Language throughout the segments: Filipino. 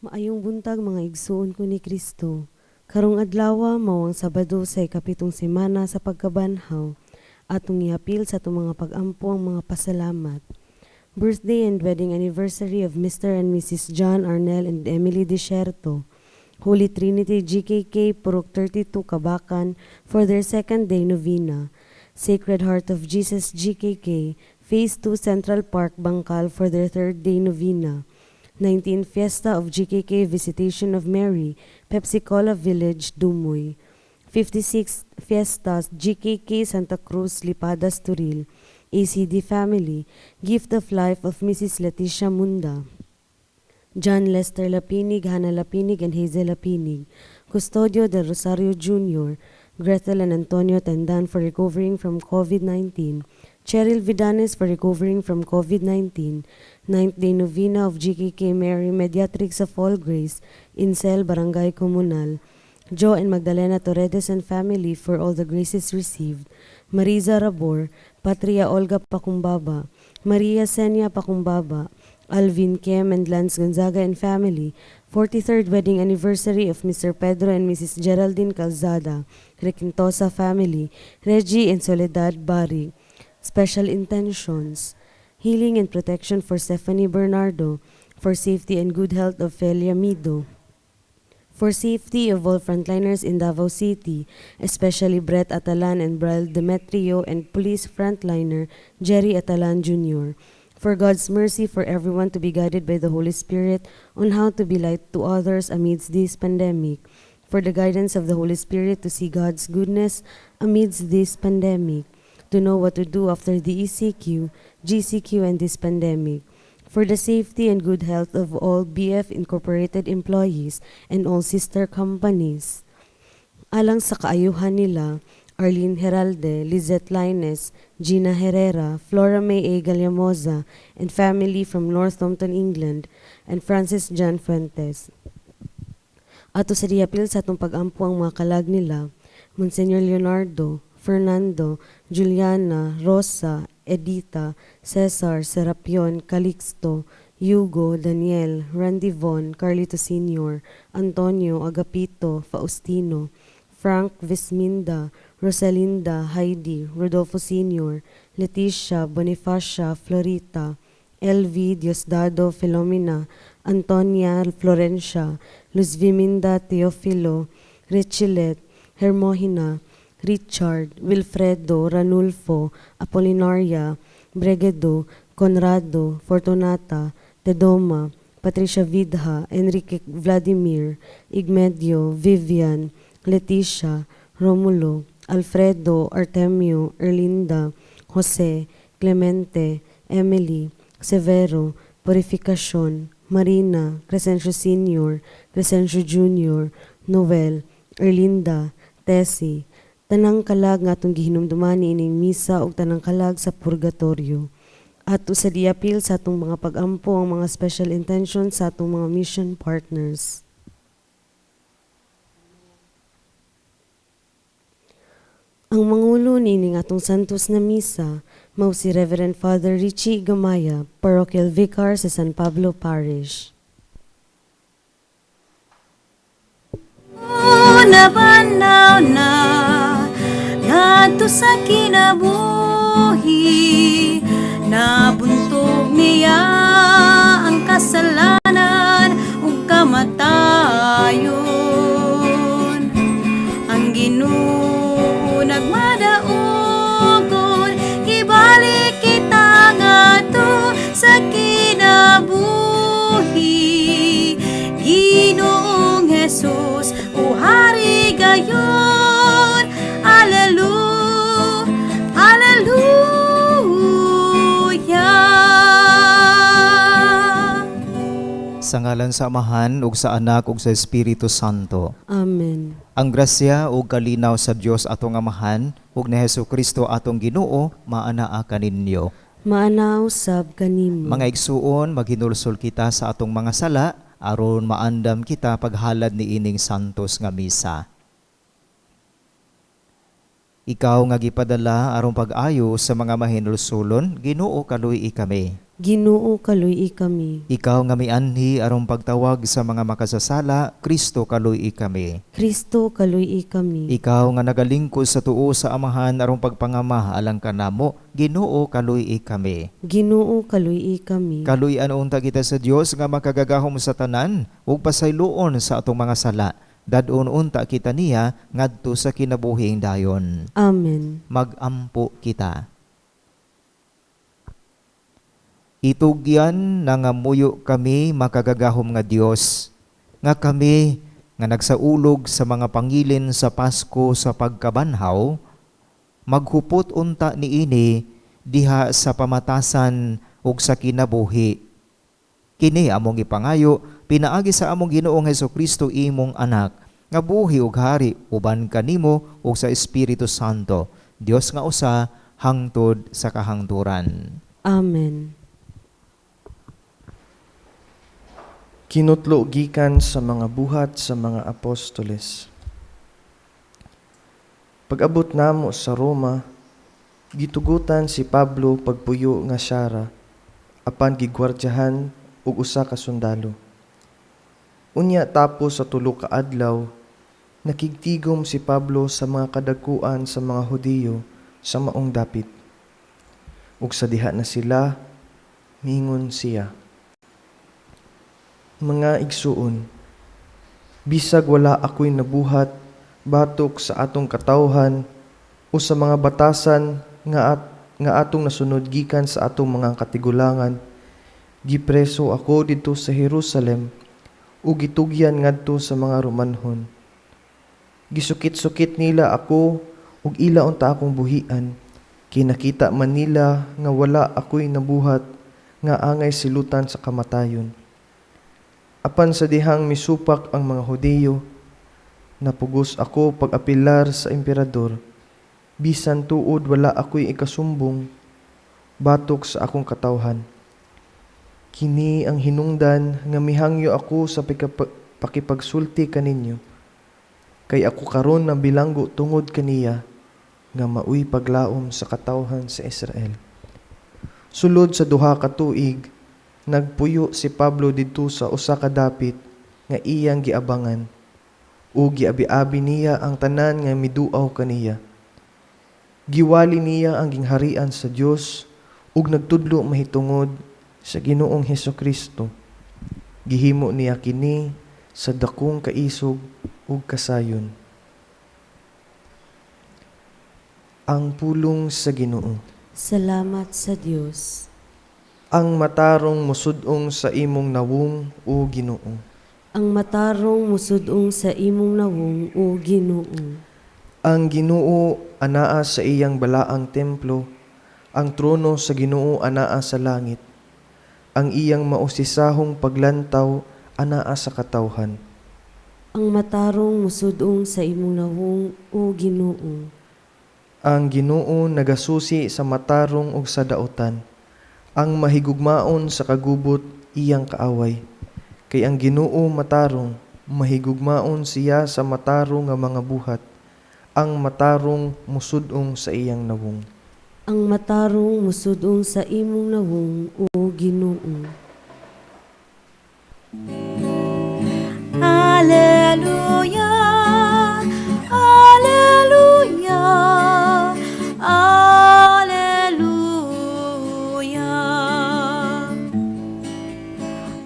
Maayong buntag mga igsuon ko ni Kristo. Karong adlaw mao ang Sabado sa ikapitong semana sa pagkabanhaw. Atong ihapil sa atong mga pag-ampo ang mga pasalamat. Birthday and wedding anniversary of Mr. and Mrs. John Arnel and Emily Desierto. Holy Trinity GKK Purok 32 Kabakan for their second day novena. Sacred Heart of Jesus GKK Phase 2 Central Park Bangkal for their third day novena. 19th Fiesta of GKK Visitation of Mary, Pepsi Cola Village, Dumoy. 56th Fiesta GKK Santa Cruz, Lipadas, Turil. ACD Family, Gift of Life of Mrs. Leticia Munda. John Lester Lapinig, Hannah Lapinig, and Hazel Lapinig. Custodio del Rosario Jr., Gretel and Antonio Tendan for recovering from COVID-19. Cheryl Vidanes for recovering from COVID-19. 9th Day Novena of GKK Mary Mediatrix of All Grace, Incel, Barangay Comunal. Joe and Magdalena Torredes and family for all the graces received. Mariza Rabor, Patria Olga Pakumbaba, Maria Senia Pakumbaba, Alvin Kem and Lance Gonzaga and family, 43rd wedding anniversary of Mr. Pedro and Mrs. Geraldine Calzada, Requintosa family, Reggie and Soledad Bari. Special intentions, healing and protection for Stephanie Bernardo, for safety and good health of Felia Mido, for safety of all frontliners in Davao City, especially Brett Atalan and Brian Demetrio and police frontliner Jerry Atalan Jr., for God's mercy for everyone to be guided by the Holy Spirit on how to be light to others amidst this pandemic, for the guidance of the Holy Spirit to see God's goodness amidst this pandemic, to know what to do after the ECQ, GCQ, and this pandemic, for the safety and good health of all BF Incorporated employees and all sister companies. Alang sa kaayuhan nila, Arlene Heralde, Lizette Lines, Gina Herrera, Flora May A. Galyamoza, and family from Northampton, England, and Francis John Fuentes. Ato sa diapil sa atong pag-ampo ang mga kalag nila, Monsignor Leonardo, Fernando, Juliana, Rosa, Edita, Cesar, Serapion, Calixto, Hugo, Daniel, Randy Von, Carlito Sr., Antonio, Agapito, Faustino, Frank, Visminda, Rosalinda, Heidi, Rodolfo Sr., Leticia, Bonifacia, Florita, LV, Diosdado, Filomena, Antonia, Florencia, Luz Viminda, Teofilo, Richilet, Hermohina, Richard, Wilfredo, Ranulfo, Apolinaria, Bregedo, Conrado, Fortunata, Tedoma, Patricia Vidha, Enrique Vladimir, Igmedio, Vivian, Leticia, Romulo, Alfredo, Artemio, Erlinda, Jose, Clemente, Emily, Severo, Purificacion, Marina, Crescencio Sr., Crescencio Jr., Noel, Erlinda, Tessie, tanang kalag nga atong gihinumduman ining misa ug tanang kalag sa purgatorio. Ato sa diapil sa atong mga pag-ampo ang mga special intentions sa atong mga mission partners. Ang mangulo nining atong santos na misa mao si Reverend Father Richie Gamaya, Parochial Vicar sa San Pablo Parish. Nabanaw na ngadto sa kinabuhi, nabuntog niya ang kasalanan ug kamatayon. Ang Ginoo nagmadaugon, ibalik kita ngadto sa kinabuhi. Ginoong Jesus, o Hari gayon, Alleluia, Alleluia. Sa ngalan sa Amahan, ug sa Anak, ug sa Espiritu Santo. Amen. Ang grasya ug kalinaw sa Dios atong Amahan, ug ni Hesukristo atong Ginoo, maanaa kaninyo. Maanaw sab kanimo. Mga igsuon, maghinulsol kita sa atong mga sala, aron maandam kita paghalad ni ining santos nga misa. Ikaw nga gipadala aron pag-ayo sa mga mahinulsulon, Ginoo kaluy kami. Ginoo kaluy kami. Ikaw nga mianhi aron pagtawag sa mga makasasala, Kristo kaluy kami. Kristo kaluy kami. Ikaw nga nagalingkod sa tuo sa Amahan aron pagpangama alang kanamo, Ginoo kaluy kami. Ginoo kaluy kami. Kaluy-an unta kita sa Dios nga makagagahom sa tanan ug pasayloon sa atong mga sala. Dadon unta kita niya ngadto sa kinabuhing dayon. Amen. Magampo kita. Itugyan na nga muyo kami makagagahom nga Dios, nga kami nga nagsaulog sa mga pangilin sa Pasko sa pagkabanhaw, maghupot unta niini diha sa pamatasan ug sa kinabuhi. Kini among ipangayo pinaagi sa among Ginoong Hesukristo imong anak, nga buhi ug hari uban kanimo ug sa Espiritu Santo, Dios nga usa hangtod sa kahangturan. Amen. Kinutlo gikan sa mga buhat sa mga apostoles. Pag-abot namo sa Roma, gitugutan si Pablo pagpuyo nga syara, apan gigwardyahan ug usa ka sundalo. Unya tapos sa 3 ka adlaw, nakigtigom si Pablo sa mga kadakuan sa mga Hudiyo sa maong dapit. Ug sa diha na sila, miingon siya, mga igsuon, bisag wala ako'y nabuhat batok sa atong katawhan o sa mga batasan nga atong nasunod gikan sa atong mga katigulangan, gipreso ako dito sa Jerusalem o gitugyan ngadto sa mga Romanhon. Gisukit-sukit nila ako ug ila unta akong buhian, kinakita man nila nga wala ako'y nabuhat nga angay silutan sa kamatayon. Apan sa dihang misupak ang mga Hudiyo, napugos ako pag-apilar sa emperador, bisan tuod wala ako'y ikasumbong, batok sa akong katawhan. Kini ang hinungdan nga mihangyo ako sa pakipagsulti kaninyo, kay ako karon na bilanggo tungod kaniya, nga maoy paglaom sa katawhan sa Israel. Sulod sa 2 ka tuig, nagpuyo si Pablo didto sa usa ka dapit nga iyang giabangan, ug giabi-abi niya ang tanan nga miduaw kaniya. Giwali niya ang gingharian sa Dios ug nagtudlo mahitungod sa Ginoong Hesukristo. Gihimo niya kini sa dakong kaisog ug kasayon. Ang pulong sa Ginoo. Salamat sa Dios. Ang matarong musudong sa imong nawong o Ginoo. Ang matarong musudong sa imong nawong o Ginoo. Ang Ginoo anaa sa iyang balaang templo, ang trono sa Ginoo anaa sa langit. Ang iyang mausisahong paglantaw anaa sa katawhan. Ang matarong musudong sa imong nawong o Ginoo. Ang Ginoo nagasusi sa matarong ug sa daotan. Ang mahigugmaon sa kagubot iyang kaaway. Kay ang Ginoo matarong, mahigugmaon siya sa matarong nga mga buhat. Ang matarong musudong sa iyang nawong. Ang matarong musudong sa imong nawong o Ginoo. Alleluia, Alleluia, Alleluia,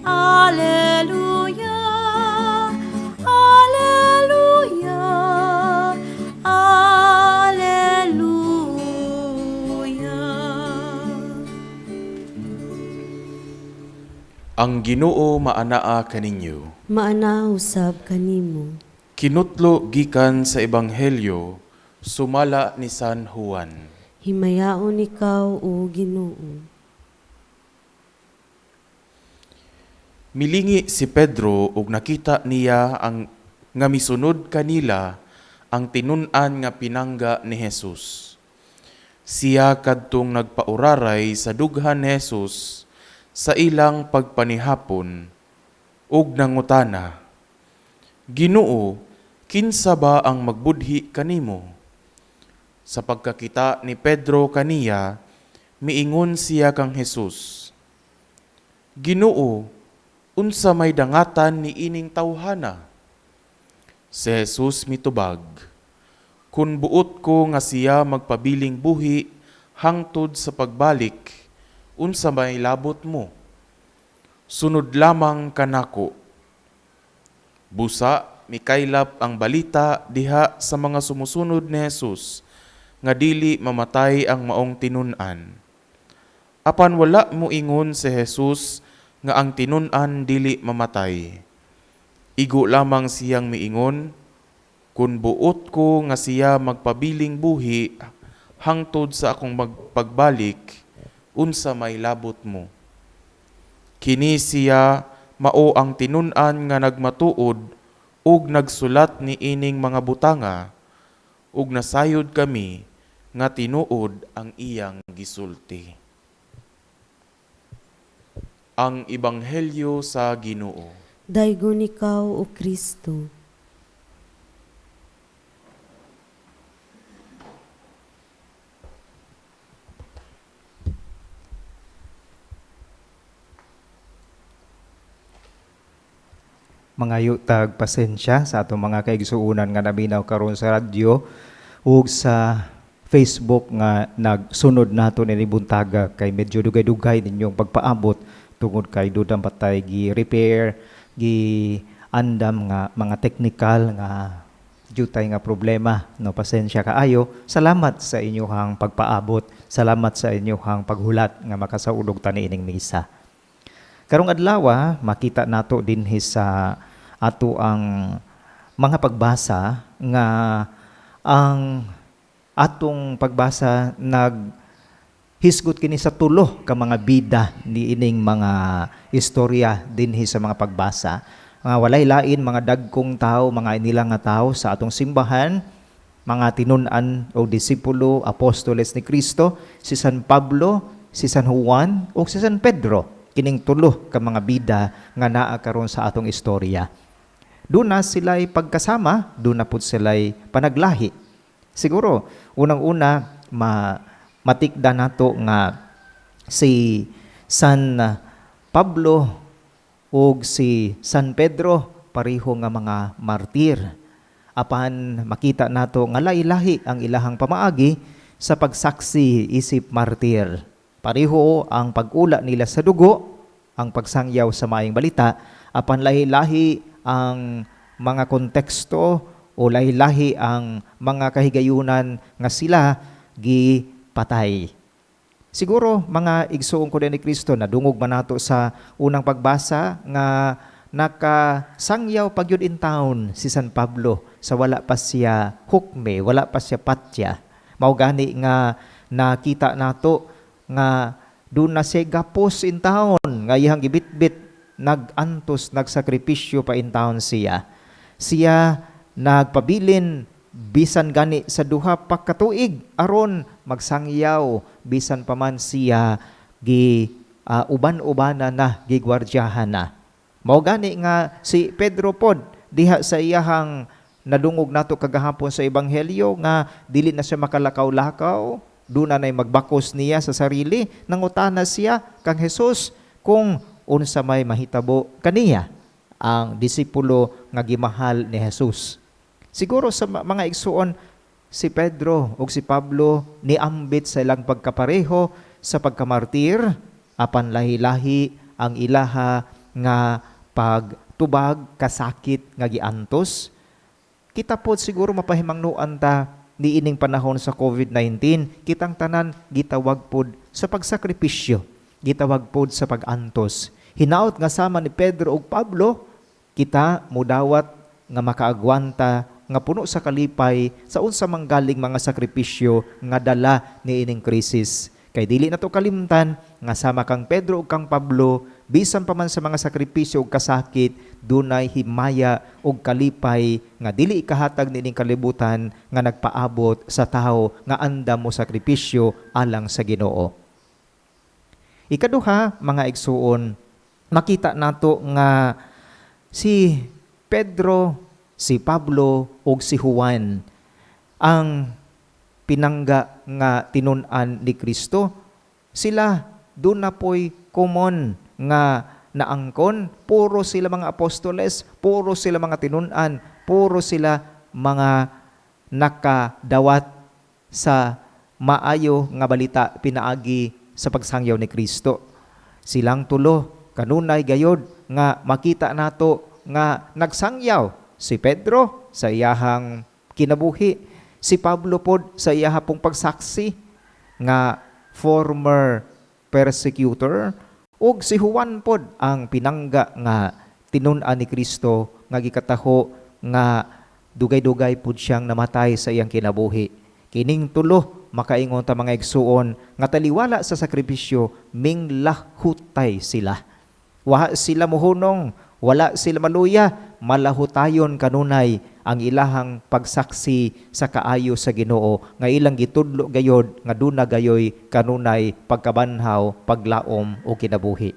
Alleluia, Alleluia, Alleluia. Ang Ginoo maanaa kaninyo. Maana usab kanimo. Kinutlo gikan sa Ebanghelyo, sumala ni San Juan. Himayaon ikaw o Ginoo. Milingi si Pedro ug nakita niya ang nga misunod kanila ang tinun-an nga pinangga ni Jesus. Siya kadtong nagpauraray sa dughan ni Jesus sa ilang pagpanihapon ug nangutana, Ginoo, kinsa ba ang magbudhi kanimo? Sa pagkakita ni Pedro kaniya, miingon siya kang Jesus, Ginoo, unsa may dangatan ni ining tawhana? Si Jesus mitubag, kun buot ko nga siya magpabiling buhi hangtod sa pagbalik, unsa may labot mo? Sunod lamang kanako. Busa, mikaylap ang balita diha sa mga sumusunod ni Jesus, nga dili mamatay ang maong tinun-an. Apan wala mo ingon si Jesus nga ang tinun-an dili mamatay. Igo lamang siyang miingon, kun buot ko nga siya magpabiling buhi hangtod sa akong pagbalik, unsa may labot mo? Kini siya mao ang tinun-an nga nagmatuod ug nagsulat ni ining mga butanga, ug nasayod kami nga tinuod ang iyang gisulti. Ang Ebanghelyo sa Ginoo. Daygon ikaw, O Kristo. Mga yutag pasensya sa atong mga kaigsuunan nga naminaw karon sa radyo ug sa Facebook nga nagsunod nato ni buntaga kay medyo dugay-dugay ninyong pagpaabot tungod kay dudang patay gi-repair, gi-andam nga mga technical nga jutay nga problema. No, pasensya kaayo. Salamat sa inyong pagpaabot. Salamat sa inyong paghulat nga makasaulog ta niining misa. Karong adlaw, makita nato dinhi sa ato ang mga pagbasa nga ang atong pagbasa hisgot kini sa tulo ka mga bida ni ining mga istorya dinhi sa mga pagbasa. Walay lain mga dagkong tao, mga inilang nga tao sa atong simbahan, mga tinun-an o disipulo, apostoles ni Kristo, si San Pablo, si San Juan o si San Pedro. Kining tulo ka mga bida nga naa karon sa atong istorya. Doon na sila'y pagkasama, doon na po sila'y panaglahi. Siguro, unang-una, matikda nato nga si San Pablo o si San Pedro, pareho nga mga martir. Apan makita nato nga lahi-lahi ang ilahang pamaagi sa pagsaksi isip martir. Pareho ang pag-ula nila sa dugo, ang pagsangyaw sa maayong balita, apan lahi-lahi ang mga konteksto o lahi-lahi ang mga kahigayunan nga sila gipatay. Siguro mga igsuon ko din ni Kristo na dungog man nato sa unang pagbasa nga nakasangyaw pagyud in town si San Pablo sa wala pa siya hukme, wala pa siya patya. Mao gani nga nakita nato nga doon na siya gapos in town, nga iyang gibitbit, nagantos, nagsakripisyo pa in town siya. Siya nagpabilin, bisan gani sa duha pa katuig, aron magsangyaw, bisan pa man siya uban-ubana na, gigwardyahan na. Mao gani nga si Pedro pod, diha sa iyahang nadungog nato kagahapon sa Ebanghelyo, nga dili na siya makalakaw-lakaw, doon na magbakos niya sa sarili, nangutana siya kang Jesus kung unsa may mahitabo kaniya ang disipulo nga gimahal ni Jesus. Siguro sa mga igsuon, si Pedro o si Pablo niambit sa ilang pagkapareho sa pagkamartir, apan lahi-lahi ang ilaha nga pagtubag kasakit nga giantos. Kita pod siguro mapahimangnuan ta ni ining panahon sa COVID-19, kitang tanan gitawag pod sa pagsakripisyo, gitawag pod sa pagantos. Hinaot nga sama ni Pedro ug Pablo, kita mudawat nga makaagwanta nga puno sa kalipay sa unsa manggaling mga sakripisyo nga dala ni ining krisis. Kay dili nato kalimtan nga sama kang Pedro ug kang Pablo, bisan pa man sa mga sakripisyo ug kasakit, dunay himaya ug kalipay nga dili ikahatag nining kalibutan nga nagpaabot sa tao nga andam mo sakripisyo alang sa Ginoo. Ikaduha, mga igsuon, makita nato nga si Pedro, si Pablo ug si Juan ang pinangga nga tinun-an ni Kristo. Sila doon na po'y common nga naangkon, puro sila mga apostoles, puro sila mga tinunan, puro sila mga nakadawat sa maayo nga balita pinaagi sa pagsangyaw ni Kristo. Silang tulo kanunay gayod nga makita nato nga nagsangyaw, si Pedro sa iyahang kinabuhi, si Pablo pod sa iyahang pagsaksi nga former persecutor, ug si Juan pod ang pinangga nga tinun-an ni Kristo nga gikataho nga dugay-dugay pod siyang namatay sa iyang kinabuhi. Kining tulo makaingon ta mga igsuon nga taliwala sa sakripisyo minglahutay sila. Wa sila muhunong, wala sila maluya, malahutayon kanunay ang ilahang pagsaksi sa kaayo sa Ginoo nga ilang gitudlo gayod nga duna gayoy kanunay pagkabanhaw, paglaom o kinabuhi.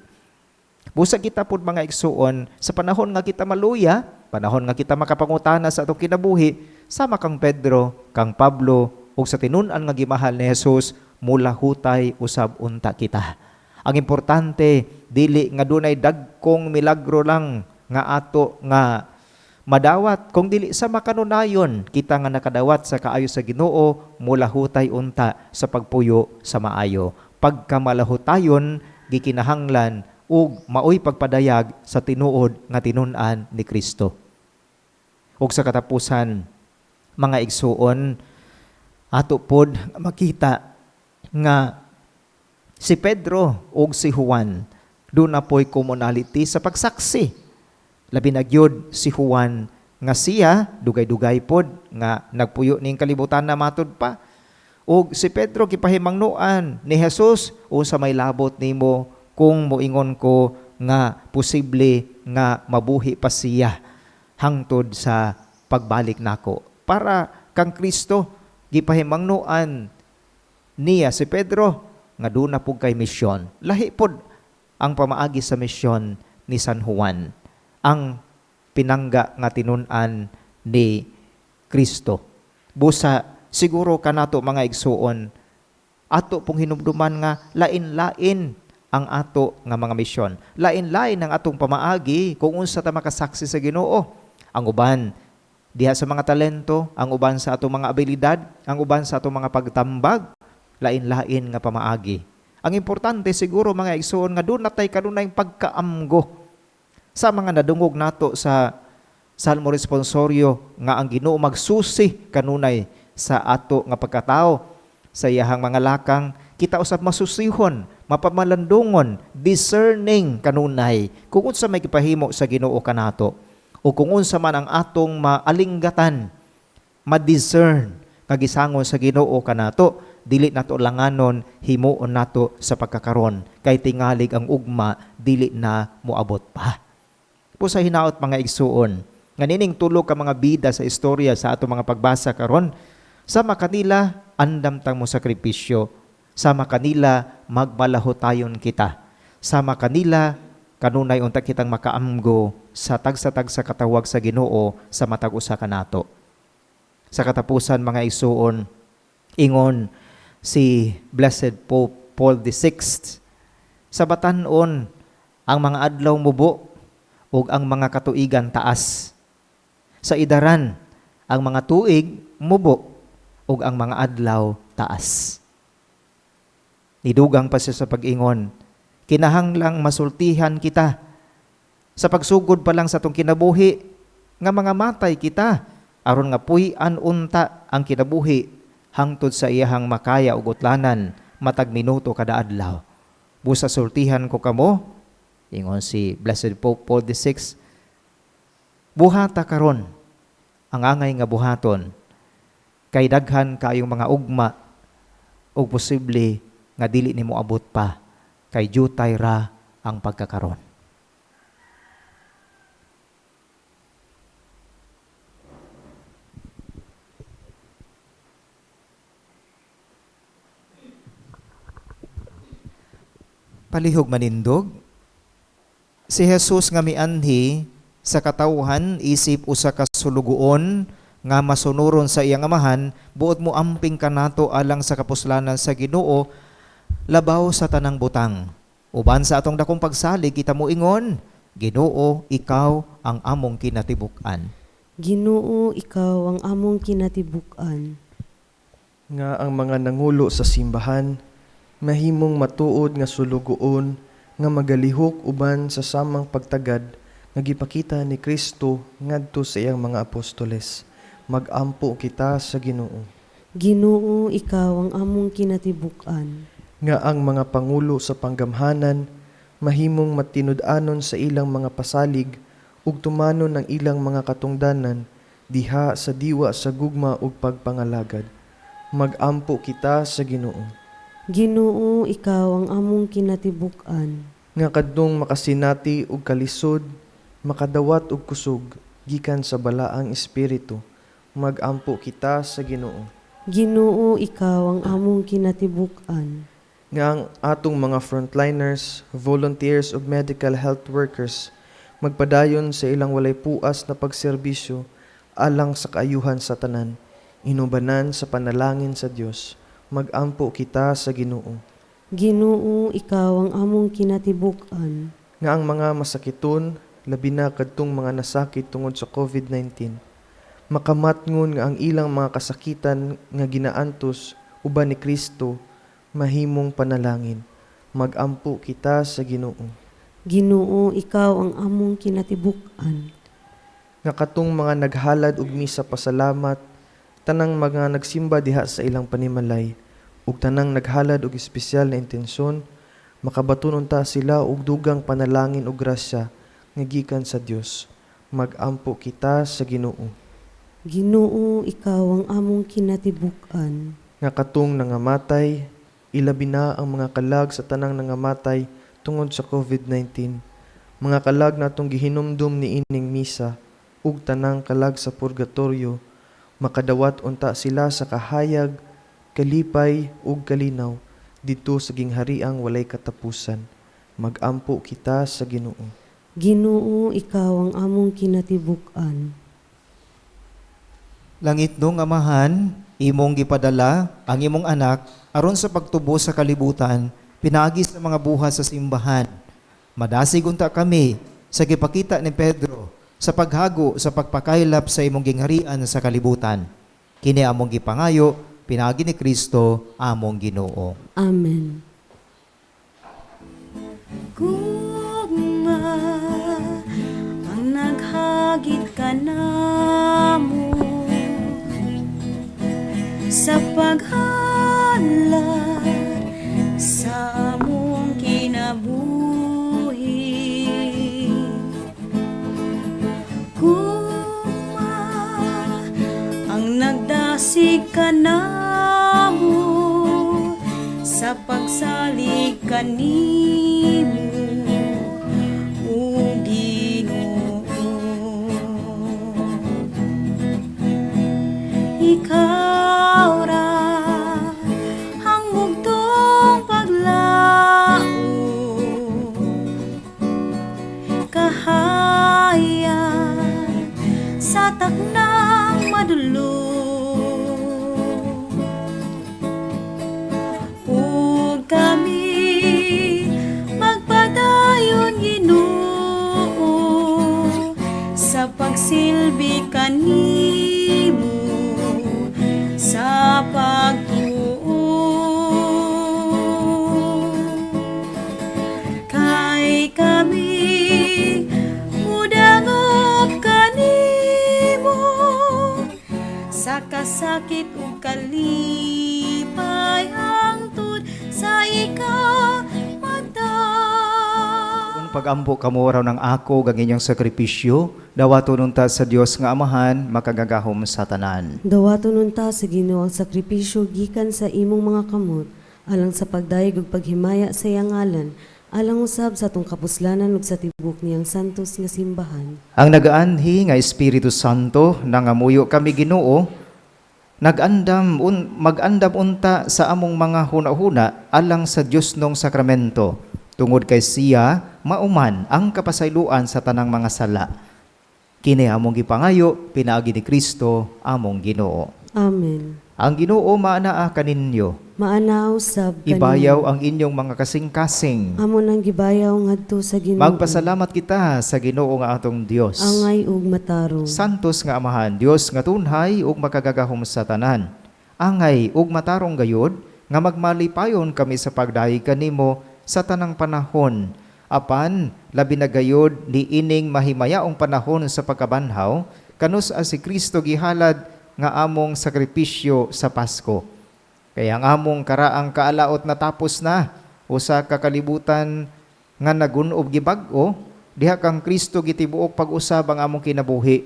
Busa kita pod mga igsuon sa panahon nga kita maluya, panahon nga kita makapangutana sa atong kinabuhi, sama kang Pedro, kang Pablo ug sa tinun-an nga gimahal ni Jesus, mula hutay usab unta kita. Ang importante dili nga dunay dagkong milagro lang nga ato nga madawat, kung dili sa makanunayon kita nga nakadawat sa kaayo sa Ginoo, mula hutay unta sa pagpuyo sa maayo. Pagkamalahutayon gikinahanglan ug maoy pagpadayag sa tinuod nga tinun-an ni Kristo. Ug sa katapusan, mga igsuon, ato pod makita nga si Pedro ug si Juan doon na po'y commonality sa pagsaksi. Labi na gyud si Juan nga siya dugay-dugay pod nga nagpuyo ning kalibutan na matud pa. Ug si Pedro gipahimangnuan ni Jesus, unsa may labot nimo kung moingon ko nga posible nga mabuhi pa siya hangtod sa pagbalik nako. Para kang Kristo gipahimangnuan niya si Pedro nga doon na po kay misyon. Lahi pod ang pamaagi sa misyon ni San Juan, ang pinangga nga tinun-an ni Kristo. Busa siguro kanato mga igsuon, ato pong hinumduman nga lain-lain ang ato nga mga misyon. Lain-lain ang atong pamaagi kung unsa ta makasaksi sa Ginoo. Ang uban diha sa mga talento, ang uban sa atong mga abilidad, ang uban sa atong mga pagtambag, lain-lain nga pamaagi. Ang importante siguro mga igsuon nga doon natay kanunay pagkaamgo sa mga nadungog nato sa Salmo Responsorio nga ang Ginoo magsusi kanunay sa ato nga pagkatao. Sa iyahang mga lakang kita usab masusihon, mapamalandungon, discerning kanunay kung unsa may gipahimo sa Ginoo kanato o kung unsa man ang atong maalinggatan, ma-discern nga gisangon sa Ginoo kanato. Dili nato langanon, himuon nato sa pagkakaron, kay tingalig ang ugma dili na moabot pa. Po sa hinaot mga igsuon, nga nining tulo ka mga bida sa istorya sa ato mga pagbasa karon, sama kanila andamtang mo sakripisyo, sama kanila magbalahutayon kita, sama kanila kanunay unta kitang makaamgo sa tagsa-tagsa katawag sa Ginoo sa matag usa kanato. Sa katapusan mga igsuon, ingon si Blessed Pope Paul VI, sa batan-on ang mga adlaw mubo ug ang mga katuigan taas. Sa idaran ang mga tuig mubo ug ang mga adlaw taas. Nidugang pa siya sa pag-ingon, kinahanglang masultihan kita sa pagsugod pa lang sa atong kinabuhi nga mga matay kita aron nga puy-an unta ang kinabuhi hangtod sa iyahang makaya ug utlanan matag minuto kada adlaw. Busa sultihan ko kamo, ingon si Blessed Pope Paul VI, buhata karon ang angay nga buhaton, kay daghan kayong mga ugma ug posible nga dili nimo abot pa, kay jutay ra ang pagkakaron. Palihog manindog, si Jesus nga mianhi sa katawhan isip usa ka sulugoon nga masunuron sa iyang amahan, buot mo amping kanato alang sa kapuslanan sa Ginoo labaw sa tanang butang. Uban sa atong dakong pagsalig kita moingon, Ginoo, ikaw ang among kinatibuk-an. Ginoo, ikaw ang among kinatibuk-an. Nga ang mga nangulo sa simbahan, mahimong matuod nga sulugoon, nga magalihok uban sa samang pagtagad, nga gipakita ni Kristo ngadto sa iyang mga apostoles. Magampo kita sa Ginoo. Ginoo, ikaw ang among kinatibuk-an. Nga ang mga pangulo sa panggamhanan, mahimong matinud-anon sa ilang mga pasalig, ug tumanon ng ilang mga katungdanan, diha sa diwa sa gugma ug pagpangalagad. Magampo kita sa Ginoo. Ginoo, ikaw ang among kinatibuk-an. Nga kadtong makasinati ug kalisod, makadawat og kusog, gikan sa balaang espiritu. Magampo kita sa Ginoo. Ginoo, ikaw ang among kinatibuk-an. Nga ang atong mga frontliners, volunteers ug medical health workers, magpadayon sa ilang walay puas na pagserbisyo alang sa kaayuhan sa tanan, inubanan sa panalangin sa Dios. Magampo kita sa Ginoo. Ginoo, ikaw ang among kinatibuk-an. Nga ang mga masakiton, labi na kadtong mga nasakit tungod sa COVID-19, makamatngon nga ang ilang mga kasakitan nga ginaantos uban ni Kristo, mahimong panalangin. Magampo kita sa Ginoo. Ginoo, ikaw ang among kinatibuk-an. Nga katong mga naghalad og misa pasalamat, tanang mga nagsimba diha sa ilang panimalay, ug tanang naghalad og espesyal na intensyon, makabatunon ta sila og dugang panalangin ug grasya nga gikan sa Dios. Magampo kita sa Ginoo. Ginoo, ikaw ang among kinatibuk-an. Nga katong nangamatay, ilabi na ang mga kalag sa tanang nangamatay tungod sa COVID-19. Mga kalag natong gihinumdum ni ining misa, ug tanang kalag sa purgatorio, makadawat unta sila sa kahayag, kalipay ug kalinaw, dito sa ginghariang walay katapusan. Magampo kita sa Ginoo. Ginoo, ikaw ang among kinatibuk-an. Langit nung Amahan, imong gipadala ang imong anak aron sa pagtubo sa kalibutan, pinaagi sa mga buhat sa simbahan. Madasig unta kami sa gipakita ni Pedro sa paghago sa pagpakaylap sa imong gingharian sa kalibutan. Kini among gipangayo, pinaagi ni Kristo among Ginoo. Amen. Gugma ang naghagit ka namo sa paghalad sa among kinabuhi. Gugma ang nagdasig ka namo sa pagsalig kanimo, o Ginoo. Ikaw ra ang mugtong paglao, kahayan sa taknang madulog. Ug kami magpadayon, Ginoo, sa pagsilbi kanimo, sa pagtuo. Kay kami mudangop kanimo sa kasakit ug kalipay hangtod sa ikamatay. Pagampo kamo raw ng ako ang inyong sakripisyo, dawaton unta sa Dios nga Amahan, makagagahom sa tanan. Dawaton unta sa Ginoo ang sakripisyo gikan sa imong mga kamot, alang sa pagdayeg ug paghimaya sa iyang ngalan, alang usab sa atong kapuslanan ug sa tibok niyang santos nga simbahan. Ang nagaanhi nga Espiritu Santo nangamuyo kami Ginoo, magandam unta sa among mga huna-huna alang sa Dios nung sakramento. Tungod kay siya mauman ang kapasayloan sa tanang mga sala. Kini among gipangayo pinaagi ni Kristo among Ginoo. Amen. Ang Ginoo maanaa kaninyo. Maanaw sab kanimo. Ibayaw ang inyong mga kasing-kasing. Amo nang gibayaw ngadto sa Ginoo. Magpasalamat kita sa Ginoo nga atong Dios. Angay ug matarong. Santos nga Amahan, Dios nga tunhay ug makagagahom sa tanan. Angay ug matarong gayud nga magmalipayon kami sa pagdahi kanimo sa tanang panahon. Apan labi na gayud ni ining mahimayaong panahon sa pagkabanhaw kanus si Kristo gihalad nga among sakripisyo sa Pasko. Kaya ang among karaang kaalaot na tapos na, usa ka kalibutan nga nagunob gibag-o, diha kang Kristo gitibuok pag-usab ang among kinabuhi.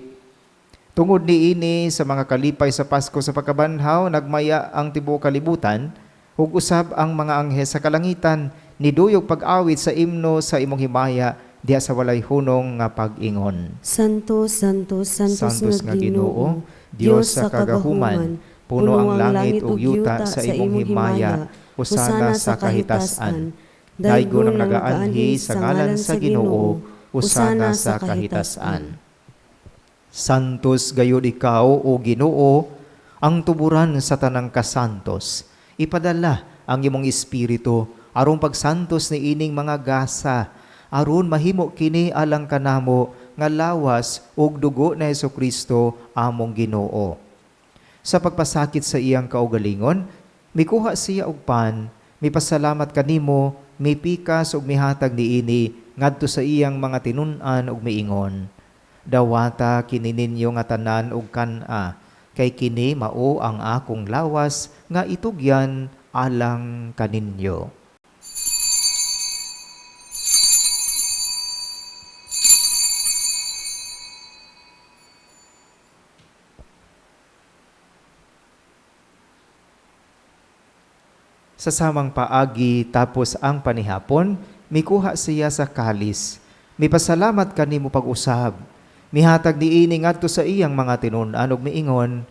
Tungod niini sa mga kalipay sa Pasko sa pagkabanhaw, nagmaya ang tibuok kalibutan, ug usab ang mga anghel sa kalangitan, niduyog pag-awit sa imno sa imong himaya, diha sa walay hunong nga pag-ingon. Santos, Santos, Santos, Santos nga Ginoo, Dios sa kagahuman, puno ang langit ug yuta sa imong himaya, hosana sa kahitasan. Daygo nang nagaanhi sa ngalan sa Ginoo, hosana sa kahitasan. Santos gayud ikaw o Ginoo, ang tuburan sa tanang kasantos. Ipadala ang imong espiritu aron pagsantos ni ining mga gasa, aron mahimo kini alang kanamo nga lawas ug dugo na Hesukristo among Ginoo. Sa pagpasakit sa iyang kaugalingon, mikuha siya og pan, mipasalamat kanimo, mipikas ug mihatag niini ngadto sa iyang mga tinun-an ug miingon. Dawata kini ninyo nga tanan ug kan-a, kay kini mao ang akong lawas nga itugyan alang kaninyo. Sa samang paagi tapos ang panihapon, mikuha siya sa kalis. Mipasalamat kanimo pag-usab. Mihatag niini ngadto sa iyang mga tinun-an ug miingon,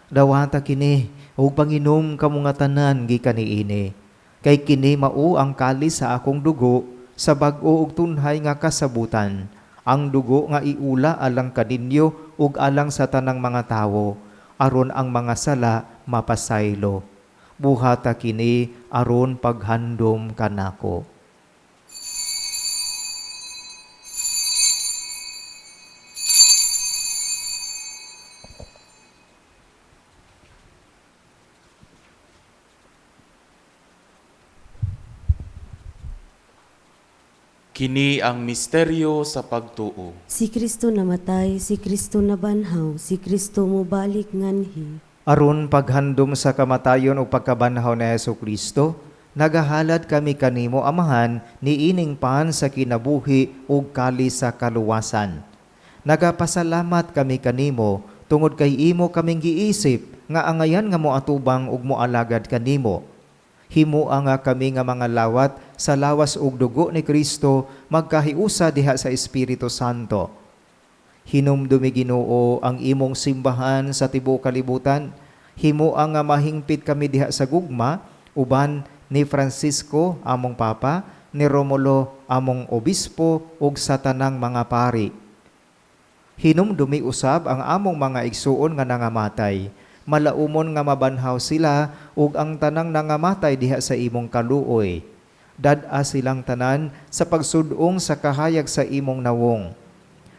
dawata kini ug panginom kamo nga tanan gikan niini. Kay kini mao ang kalis sa akong dugo sa bag-o ug tunhay nga kasabutan. Ang dugo nga iula alang kaninyo ug alang sa tanang mga tawo, aron ang mga sala mapasaylo. Buhata kini aron paghandom kanako. Kini ang misteryo sa pagtuo. Si Kristo namatay, si Kristo nabanhaw, si Kristo mobalik nganhi. Aron paghandom sa kamatayon o pagkabanhaw ni Hesukristo, nagahalad kami kanimo Amahan ni ining pan sa kinabuhi ug kalis sa kaluwasan. Nagapasalamat kami kanimo tungod kay imo kaming giisip nga angayan nga moatubang ug moalagad kanimo. Himua nga kami nga mga lawat sa lawas ug dugo ni Kristo magkahiusa diha sa Espiritu Santo. Hinumdumi Ginoo ang imong simbahan sa tibuok kalibutan. Himua nga mahingpit kami diha sa gugma uban ni Francisco among papa, ni Romulo among obispo ug sa tanang mga pari. Hinumdumi usab ang among mga igsuon nga nangamatay. Malaumon nga mabanhaw sila ug ang tanang nangamatay diha sa imong kaluoy. Dad-a silang tanan sa pagsudong sa kahayag sa imong nawong.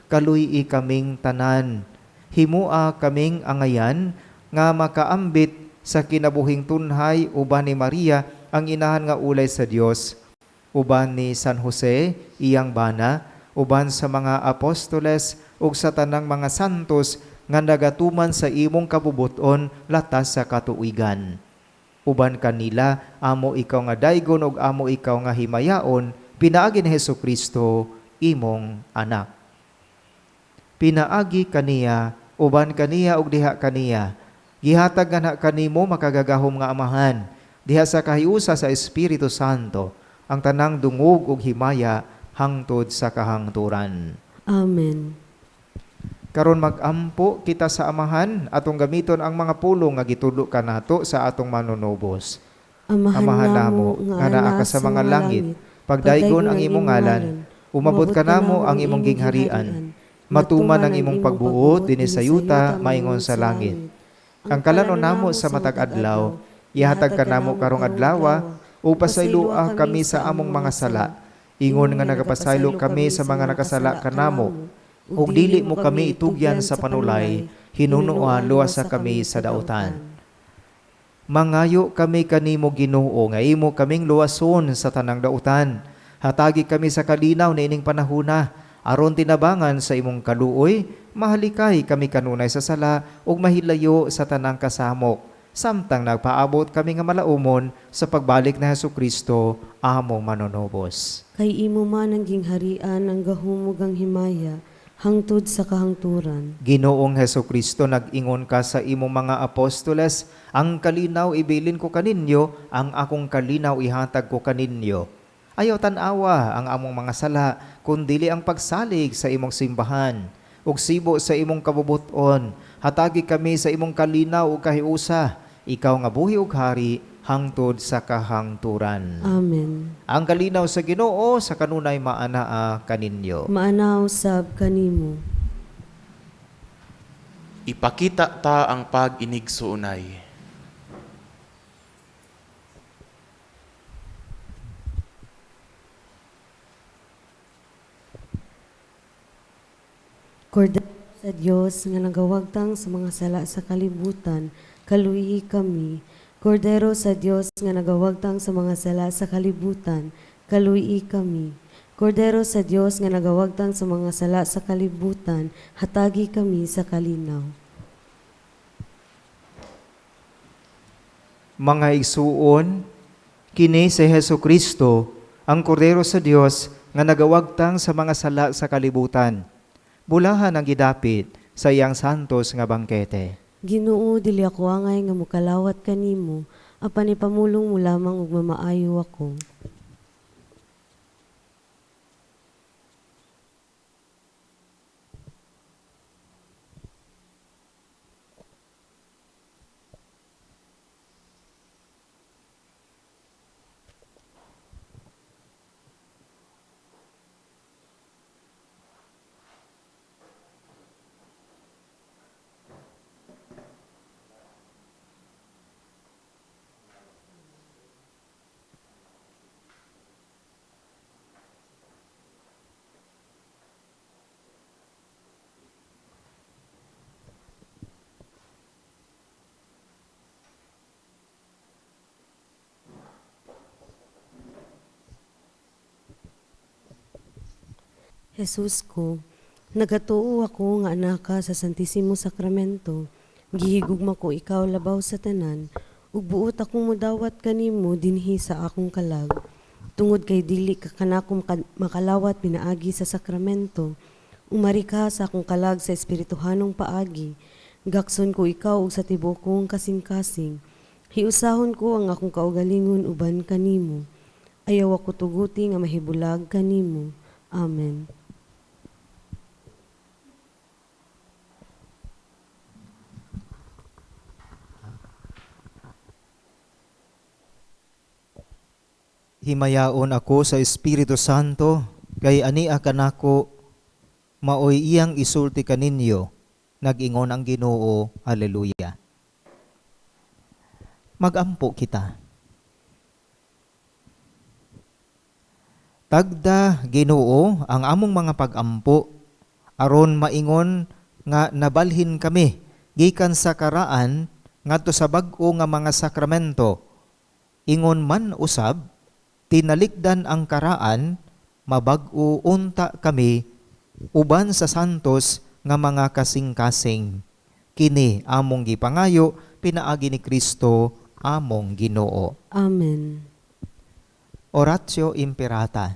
Kaluy-i kaming tanan. Himua kaming angayan nga makaambit sa kinabuhing tunhay uban ni Maria ang inahan nga ulay sa Dios, uban ni San Jose iyang bana, uban sa mga apostoles ug sa tanang mga santos nga nagatuman sa imong kabubuton latas sa katuigan. Uban kanila amo ikaw nga daygon ug amo ikaw nga himayaon, pinaagi ni Hesukristo imong anak. Pinaagi kaniya, uban kaniya ug diha kaniya. Gihatag nga kanimo makagagahom nga Amahan, diha sa kahiusa sa Espiritu Santo, ang tanang dungog ug himaya hangtod sa kahangturan. Amen. Karon magampo kita sa Amahan atong gamiton ang mga pulong nga gitudo kanato sa atong manunubos. Amahan namo nga naa ka sa mga langit, pagdaygon ang imong ngalan, umabot ka namo ang imong gingharian. Matuman ang imong pagbuot dinhi sa yuta maingon sa langit. Ang kalanon namo sa matag adlaw, ihatag ka namo karong adlaw, ug pasayloa kami sa among mga sala. Ingon nga nagapasaylo kami sa mga nakasala kanamo, ug dili mo kami itugyan sa panulay, hinunoa luwasa kami sa dautan. Mangayo kami kanimo Ginoo nga imo kaming luwason sa tanang dautan. Hatagi kami sa kalinaw na ining panahuna, aron tinabangan sa imong kaluoy, mahalikay kami kanunay sa sala ug mahilayo sa tanang kasamok. Samtang nagpaabot kami nga malaumon sa pagbalik na Hesukristo, among manonobos. Kay imo man ang gingharian ang gahumog ang himaya, hangtod sa kahangturan. Ginoong Hesukristo, nag-ingon ka sa imong mga apostoles, ang kalinaw ibilin ko kaninyo, ang akong kalinaw ihatag ko kaninyo. Ayaw tanawa ang among mga sala, kundili ang pagsalig sa imong simbahan. Ug sibo sa imong kabubuton, hatagi kami sa imong kalinaw ug kahiusa, ikaw nga buhi ug hari, hangtod sa kahangturan. Amen. Ang kalinaw sa Ginoo sa kanunay maanaa kaninyo. Maanaw sab kanimo. Ipakita ta ang pag-inigsuunay. Kordero sa Dios nga nagawagtang sa mga sala sa kalibutan, kaluyi kami. Kordero sa Dios nga nagawagtang sa mga sala sa kalibutan, kaluyi kami. Kordero sa Dios nga nagawagtang sa mga sala sa kalibutan, hatagi kami sa kalinaw. Mga igsuon, kini si Hesukristo, ang Kordero sa Dios nga nagawagtang sa mga sala sa kalibutan. Bulahan ang gidapit sa iyang santos nga bangkete. Ginoo, dili ako angay nga mukalawat kanimo, apan ipamulong mo lamang ug mamaayo ako. Jesus ko, nagatuo ako nga anak ka sa Santissimo Sacramento, gihigugma ko ikaw labaw sa tanan, ug buot akong mudawat kanimo dinhi sa akong kalag. Tungod kay dili ka kanako makalawat pinaagi sa sakramento, umari ka sa akong kalag sa espirituhanong paagi, gakson ko ikaw ug sa tibuok kong kasing-kasing. Hiusahon ko ang akong kaugalingon uban kanimo. Ayaw ako tuguti nga mahibulag kanimo. Amen. Himayaon ako sa Espiritu Santo, kay ani kanako maoy iyang isulti kaninyo, nag-ingon ang Ginoo. Haleluya. Magampo kita. Tagda Ginoo ang among mga pagampo, aron maingon nga nabalhin kami gikan sa karaan ngadto sa bag-o nga mga sakramento. Ingon man usab, tinalikdan ang karaan, mabag-o unta kami, uban sa santos nga mga kasing-kasing. Kini among gipangayo, pinaagi ni Kristo, among Ginoo. Amen. Oratio Imperata.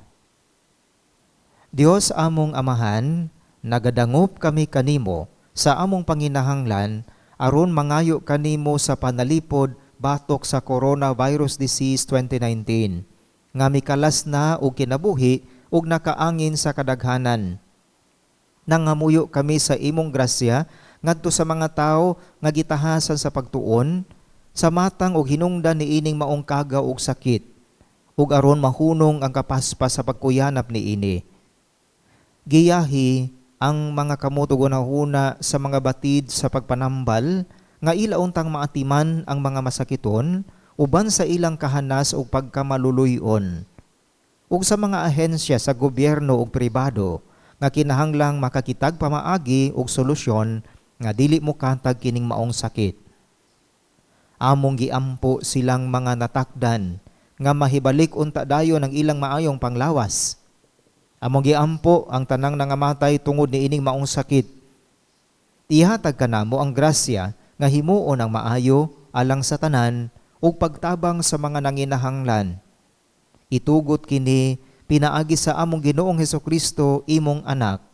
Dios among Amahan, nagadangop kami kanimo sa among panginahanglan, aron mangayo kanimo sa panalipod batok sa coronavirus disease 2019. Nga mikalas na og kinabuhi ug nakaangin sa kadaghanan. Nangamuyo kami sa imong grasya ngadto sa mga tawo nga gitahasan sa pagtuon, sa matang og hinungdan niining maong kagaw ug sakit, ug aron mahunong ang kapaspas sa pagkuyanap niini. Giyahi ang mga kamutugon-huna sa mga batid sa pagpanambal nga ila untang maatiman ang mga masakiton, uban sa ilang kahanas o pagkamaluluyon, ug sa mga ahensya sa gobyerno ug pribado nga kinahanglang makakitag pamaagi og solusyon nga dili mo kantag kining maong sakit. Among giampo silang mga natakdan nga mahibalik unta dayon ang ilang maayong panglawas. Among giampo ang tanang nangamatay tungod ni ining maong sakit. Ihatag kanamo ang grasya nga himuon ang maayo alang sa tanan ug pagtabang sa mga nanginahanglan. Itugot kini pinaagi sa among Ginoong Hesukristo imong anak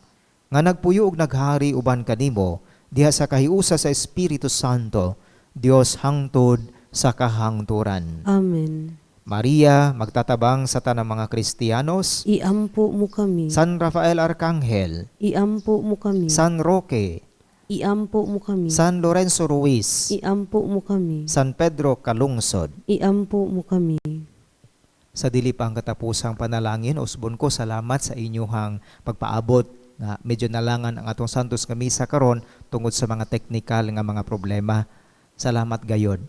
nga nagpuyo ug naghari uban kanimo diha sa kahiusa sa Espiritu Santo, Dios hangtod sa kahangturan. Amen. Maria, magtatabang sa tanang mga Kristiyanos, Iampo mo kami. San Rafael Arcangel, Iampo mo kami. San Roque, Iampo mo kami. San Lorenzo Ruiz, Iampo mo kami. San Pedro Calungsod. Iampo mo kami. Sa dili pang katapusang panalangin, usbon ko salamat sa inyong pagpaabot na medyo nalangan ang atong Santos nga misa karon tungod sa mga teknikal nga mga problema. Salamat gayod.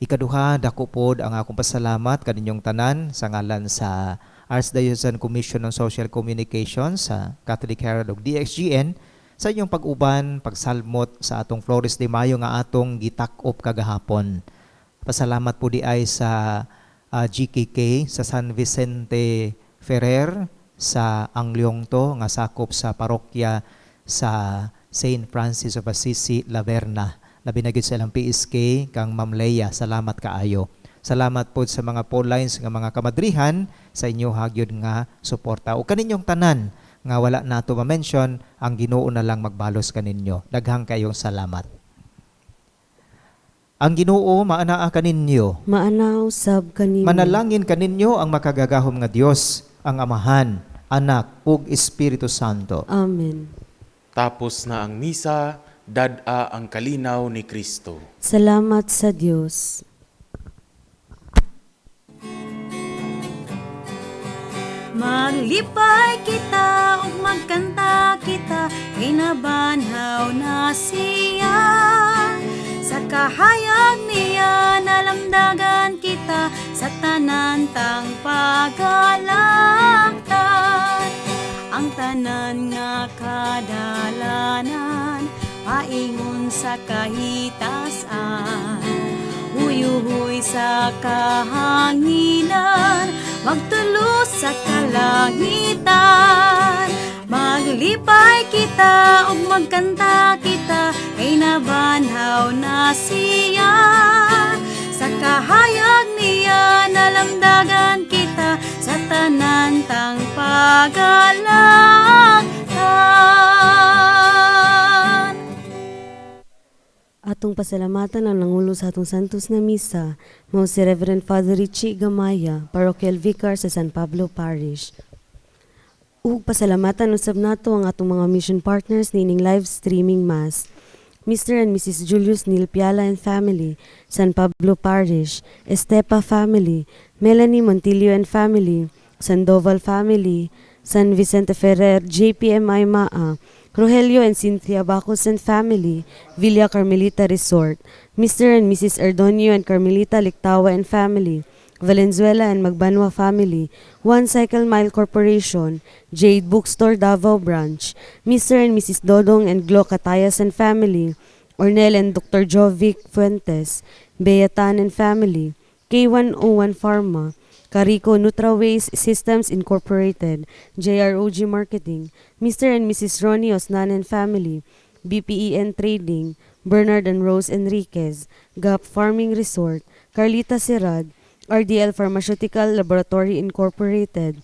Ikaduha, dako pod ang akong pasalamat kaninyong tanan sa ngalan sa Archdiocesan Commission on Social Communications sa Catholic Herald ug DXGN sa inyong pag-uban, pagsalmot sa atong Flores de Mayo nga atong gitak-op kagahapon. Pasalamat po di ay sa GKK sa San Vicente Ferrer sa Angliongto nga sakop sa parokya sa St. Francis of Assisi, Laverna. Labi na gyud sa ilang PSK kang Ma'am Leia, salamat kaayo. Salamat po sa mga phone lines nga mga kamadrihan sa inyo hagyod nga suporta. O kaninyong tanan nga wala nato ma-mention, ang Ginoo na lang magbalos kaninyo. Daghang kayong salamat. Ang Ginoo maanaa kaninyo. Maanaw sab kanimo. Manalangin kaninyo ang makagagahom nga Dios, ang Amahan, Anak ug Espiritu Santo. Amen. Tapos na ang misa, dad-a ang kalinaw ni Kristo. Salamat sa Dios. Maglipay kita ug magkanta kita, kinabanhaw na siya. Sa kahayag niya nalamdagan kita, sa tanan tang pagalangtan. Ang tanan nga kadalanan, paingon sa kahitasan. Huyuhoy sa kahanginan, magtulos sa kalangitan. Maglipay kita ug magkanta kita, kay nabanhaw na siya. Sa kahayag niya nalamdagan kita, sa tanan tang pagalangtan. Atong pasalamatan ang nangulo sa atong Santos na Misa, mao si Reverend Father Richie Gamaya, Parochial Vicar sa San Pablo Parish. Ug pasalamatan usab nato ang atong mga mission partners nining live streaming mass. Mr. and Mrs. Julius Neil Piala and family, San Pablo Parish, Estepa family, Melanie Montillo and family, Sandoval family, San Vicente Ferrer, JPMI Maa, Rogelio and Cynthia Bacos and family, Villa Carmelita Resort, Mr. and Mrs. Ardonio and Carmelita Lictawa and family, Valenzuela and Magbanwa family, One Cycle Mile Corporation, Jade Bookstore Davao Branch, Mr. and Mrs. Dodong and Glo Catayas and family, Ornel and Dr. Jovic Fuentes, Beatan and family, K101 Pharma, Carico Nutrawaste Systems Incorporated, JROG Marketing, Mr. and Mrs. Ronnie Osnan and family, BPEN Trading, Bernard and Rose Enriquez, GAP Farming Resort, Carlita Sirad, RDL Pharmaceutical Laboratory Incorporated,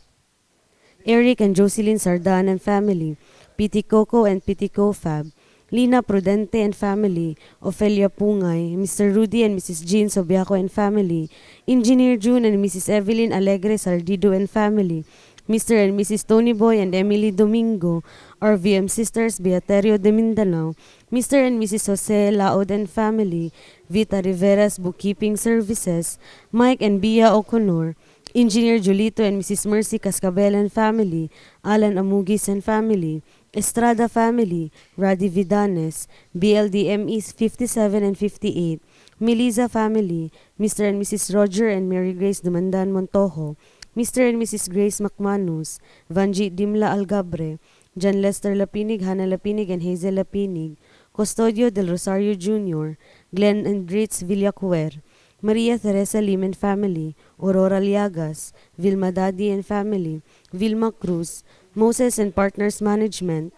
Eric and Jocelyn Sardan and family, PT Coco and PT Cofab, Lina Prudente and family, Ofelia Pungay, Mr. Rudy and Mrs. Jean Sobiaco and family, Engineer June and Mrs. Evelyn Alegre Saldido and family, Mr. and Mrs. Tony Boy and Emily Domingo, RVM Sisters Beaterio de Mindanao, Mr. and Mrs. Jose Laod and family, Vita Rivera's Bookkeeping Services, Mike and Bia Oconor, Engineer Julito and Mrs. Mercy Cascabel and family, Alan Amugis and family, Estrada family, Radi Vidanes, BLDMEs 57 and 58, Miliza family, Mr. and Mrs. Roger and Mary Grace Dumandan Montojo, Mr. and Mrs. Grace McManus, Vanji Dimla Algabre, John Lester Lapinig, Hannah Lapinig, and Hazel Lapinig, Custodio del Rosario Jr., Glenn and Ritz Villacuer, Maria Teresa Lim and family, Aurora Liagas, Vilma Daddy and family, Vilma Cruz, Moses and Partners Management,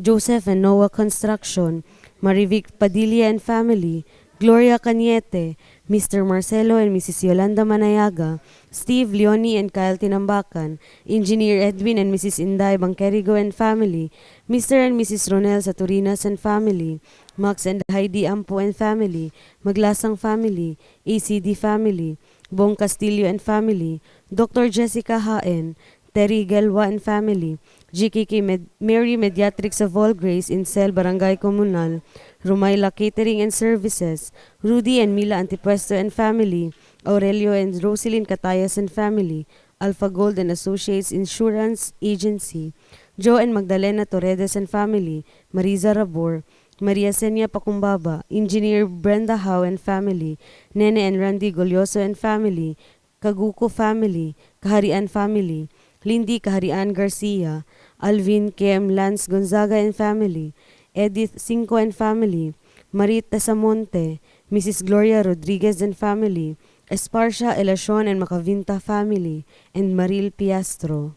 Joseph and Noah Construction, Marivic Padilla and family, Gloria Cañete, Mr. Marcelo and Mrs. Yolanda Manayaga, Steve Leonie and Kyle Tinambakan, Engineer Edwin and Mrs. Inday Bangkerigo and family, Mr. and Mrs. Ronel Saturinas and family, Max and Heidi Ampo and family, Maglasang family, ACD family, Bong Castillo and family, Dr. Jessica Haen, Terry Gelwa and family, Mary Mediatrix of All Grace in Cel Barangay Comunal, Rumayla Catering and Services, Rudy and Mila Antipuesto and family, Aurelio and Roselyn Catayas and family, Alpha Gold and Associates Insurance Agency, Joe and Magdalena Torredes and family, Mariza Rabor, Maria Senia Pakumbaba, Engineer Brenda Howe and family, Nene and Randy Golyoso and family, Kaguko family, Kaharian family, Lindy Kaharian Garcia, Alvin Kem Lance Gonzaga and family, Edith Cinco and family, Marit Tasamonte, Mrs. Gloria Rodriguez and family, Esparcia Elacion and Macavinta family, and Maril Piastro.